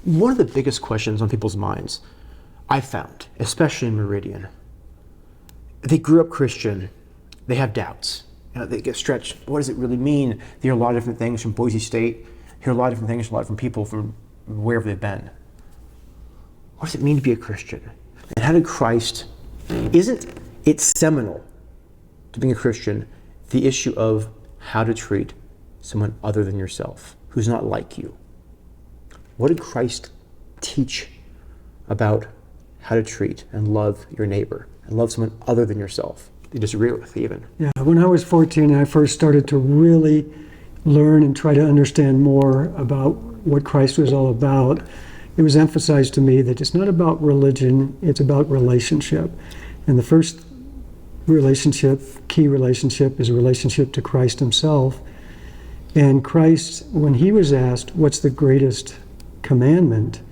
One of the biggest questions on people's minds, I found, especially in Meridian, they grew up Christian, they have doubts. They get stretched. What does it really mean? They hear a lot of different things from Boise State, hear a lot of different things from a lot of different people from wherever they've been. What does it mean to be a Christian? And how did Christ, isn't it seminal to being a Christian, the issue of how to treat someone other than yourself, who's not like you? What did Christ teach about how to treat and love your neighbor and love someone other than yourself? You disagree with even. Yeah, when I was 14, I first started to really learn and try to understand more about what Christ was all about. It was emphasized to me that it's not about religion, it's about relationship. And the first relationship, key relationship, is a relationship to Christ himself. And Christ, when he was asked, what's the greatest commandment?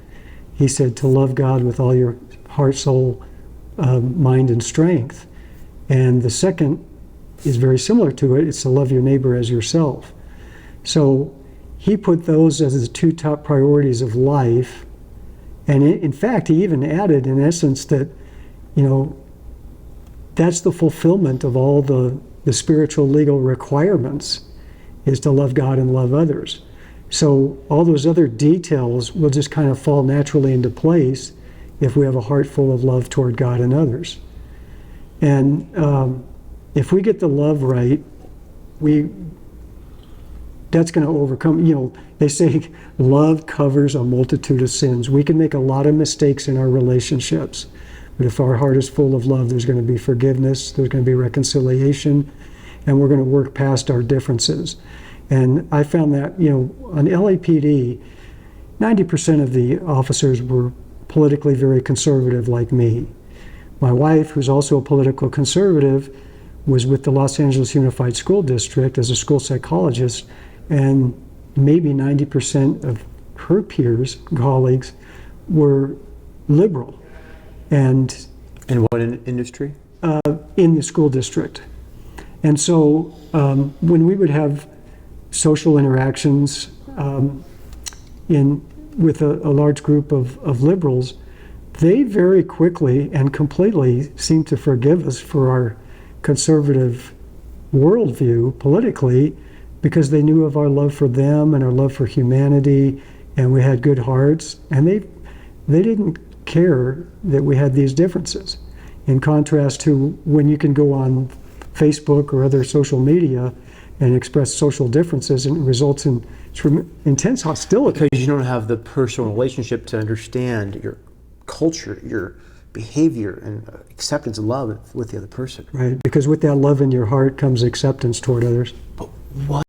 He said to love God with all your heart, soul, mind, and strength. And the second is very similar to it. It's to love your neighbor as yourself. So he put those as the two top priorities of life. And in fact, he even added, in essence, that, that's the fulfillment of all the spiritual legal requirements, is to love God and love others. So all those other details will just kind of fall naturally into place if we have a heart full of love toward God and others. And if we get the love right, that's going to overcome, they say love covers a multitude of sins. We can make a lot of mistakes in our relationships, but if our heart is full of love, there's going to be forgiveness, there's going to be reconciliation, and we're going to work past our differences. And I found that, on LAPD, 90% of the officers were politically very conservative like me. My wife, who's also a political conservative, was with the Los Angeles Unified School District as a school psychologist, and maybe 90% of her peers, colleagues, were liberal. And in what industry? In the school district. And so when we would have social interactions with a large group of liberals, they very quickly and completely seemed to forgive us for our conservative worldview politically, because they knew of our love for them and our love for humanity, and we had good hearts, and they didn't care that we had these differences. In contrast to when you can go on Facebook or other social media and express social differences, and it results in intense hostility. Because you don't have the personal relationship to understand your culture, your behavior, and acceptance and love with the other person. Right, because with that love in your heart comes acceptance toward others. But what